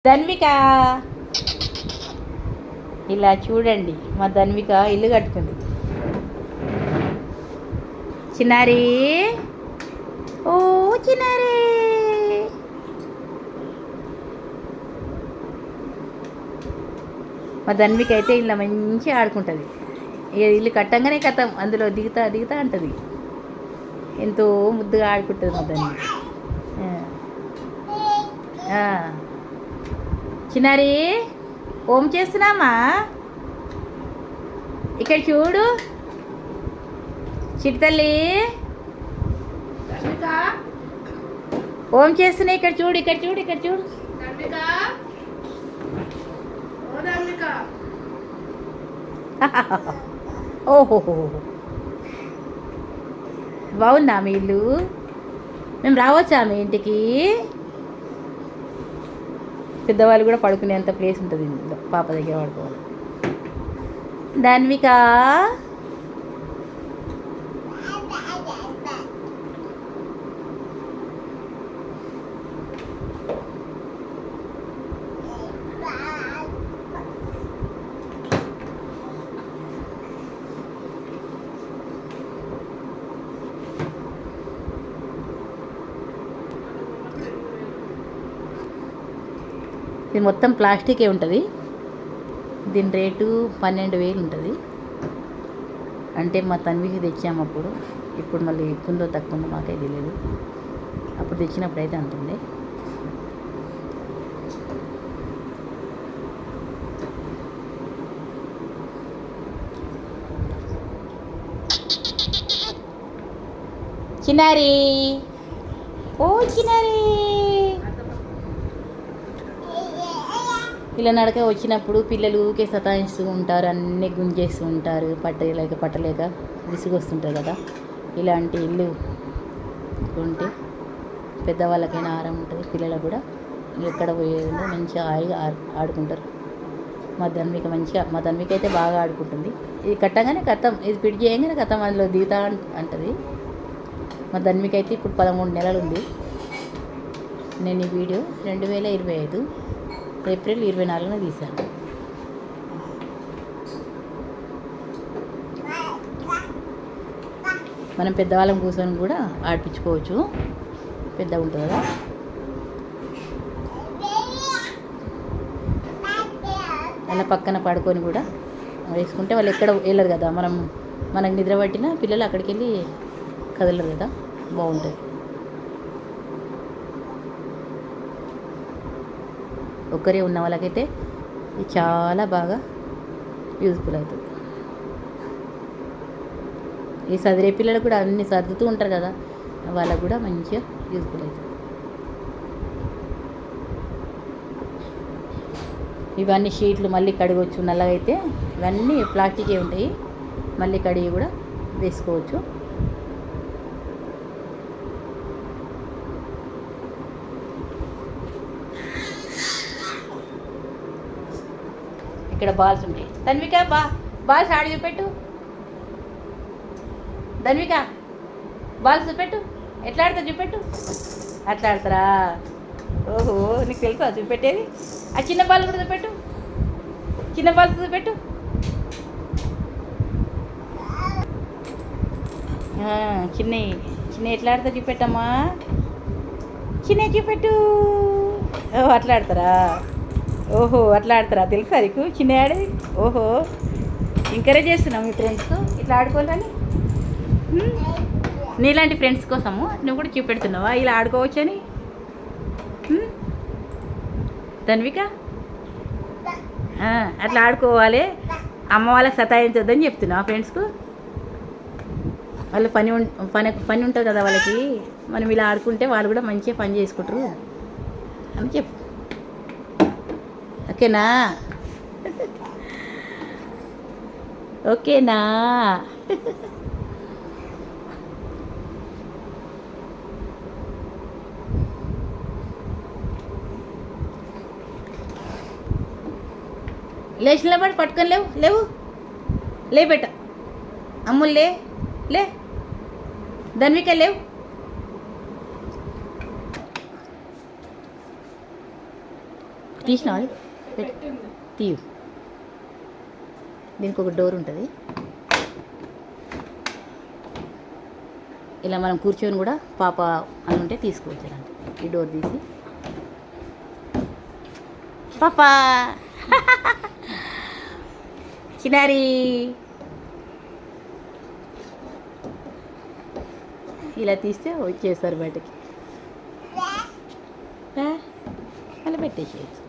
ధన్విక ఇలా చూడండి, మా ధన్విక ఇల్లు కట్టుకుంది. చిన్నారి, ఓ చిన్నారి, మా ధన్విక అయితే ఇలా మంచిగా ఆడుకుంటుంది. ఇల్లు కట్టంగానే కథం అందులో దిగుతా దిగుతా అంటుంది. ఎంతో ముద్దుగా ఆడుకుంటుంది మా ధన్విక. చిన్నారి, ఓం చేస్తున్నామా? ఇక్కడ చూడు చిట్టల్లి, ఓం చేస్తున్నా. ఇక్కడ చూడు, ఇక్కడ చూడు, ఇక్కడ చూడు. ఓహో, బాగుందా మీ ఇల్లు? మేము రావచ్చా మీ ఇంటికి? పెద్దవాళ్ళు కూడా పడుకునేంత ప్లేస్ ఉంటుంది ఇంట్లో. పాప దగ్గర పడుకోవాలి. ధన్విక, ఇది మొత్తం ప్లాస్టికే ఉంటుంది. దీని రేటు 12,000 ఉంటుంది. అంటే మా తన్వికి తెచ్చాము అప్పుడు. ఇప్పుడు మళ్ళీ ఎక్కుందో తక్కువ మాకే తెలియదు. అప్పుడు తెచ్చినప్పుడు అయితే అంతుండే. చిన్నారి, ఓ చిన్నారి, ఇలా నడక వచ్చినప్పుడు పిల్లలు ఊకే సతాయిస్తూ ఉంటారు, అన్నీ గుంజేస్తూ ఉంటారు, పట్టలేక విసుగు వస్తుంటుంది కదా. ఇలాంటి ఇల్లు ఉంటే పెద్దవాళ్ళకైనా ఆరాం ఉంటుంది, పిల్లలకు కూడా ఎక్కడ పోయేది మంచిగా హాయిగా ఆడుకుంటారు. మా ధన్విక అయితే బాగా ఆడుకుంటుంది. ఇది కట్టగానే కథం, ఇది పిడి చేయగానే కథం అందులో దిగుతా అంటుంది. మా ధన్విక అయితే ఇప్పుడు 13 నెలలు ఉంది. నేను ఈ వీడియో 2025 ఏప్రిల్ 24న తీశాను. మనం పెద్దవాళ్ళం కూర్చొని కూడా ఆడిపించుకోవచ్చు, పెద్ద ఉంటుంది కదా. అలా పక్కన పడుకొని కూడా వేసుకుంటే వాళ్ళు ఎక్కడ వెళ్ళరు కదా. మనకు నిద్ర పట్టిన పిల్లలు అక్కడికి వెళ్ళి కదలరు కదా, బాగుంటుంది. ఒక్కరే ఉన్న వాళ్ళకైతే ఇది చాలా బాగా యూజ్ఫుల్ అవుతుంది. ఈ చదివే పిల్లలు కూడా అన్నీ సర్దుతూ ఉంటారు కదా, వాళ్ళకు కూడా మంచిగా యూజ్ఫుల్ అవుతుంది. ఇవన్నీ షీట్లు మళ్ళీ కడగవచ్చు. నల్లగా అయితే ఇవన్నీ ప్లాస్టికే ఉంటాయి, మళ్ళీ కడిగి కూడా వేసుకోవచ్చు. ఇక్కడ బాల్స్ ఉంటాయి. ధన్విక, బాల్స్ ఆడి చూపెట్టు. ధన్విక, బాల్స్ చూపెట్టు. ఎట్లా ఆడతా చూపెట్టు. అట్లా ఆడతారా? ఓహో, నీకు తెలుసా చూపెట్టేది? ఆ చిన్న బాల్ కూడా చూపెట్టు. చిన్న బాల్స్ చూపెట్టు. చిన్న ఎట్లా ఆడతా చూపెట్టమ్మా. చిన్న చూపెట్టు. ఓహో, అట్లా ఆడతారా? ఓహో, అట్లా ఆడతారా? తెలుసా నీకు చిన్న ఆడేది? ఓహో, ఎంకరేజ్ చేస్తున్నావు మీ ఫ్రెండ్స్ ఇట్లా ఆడుకోవాలని. నీలాంటి ఫ్రెండ్స్ కోసము నువ్వు కూడా చూపెడుతున్నావా ఇలా ఆడుకోవచ్చని? ధన్విక, అట్లా ఆడుకోవాలి, అమ్మ వాళ్ళకి సతాయించొద్దని చెప్తున్నావా ఫ్రెండ్స్కు? వాళ్ళు పని ఉంటుంది కదా వాళ్ళకి. మనం ఇలా ఆడుకుంటే వాళ్ళు కూడా మంచిగా పని చేసుకుంటారు అని చెప్పు. ఓకేనా? ఓకేనా? లేచిన పడి పట్టుకొని లేవు బెట్ట. అమ్ములు లే ధన్విక లేవు. తీసినావా అది? తీయు. దీనికి ఒక డోర్ ఉంటుంది. ఇలా మనం కూర్చొని కూడా పాప అని ఉంటే తీసుకోవచ్చు. ఇలాంటి ఈ డోర్ తీసి పాపా చిన్నారి ఇలా తీస్తే వచ్చేస్తారు బయటకి. అలా పెట్టేసేయచ్చు.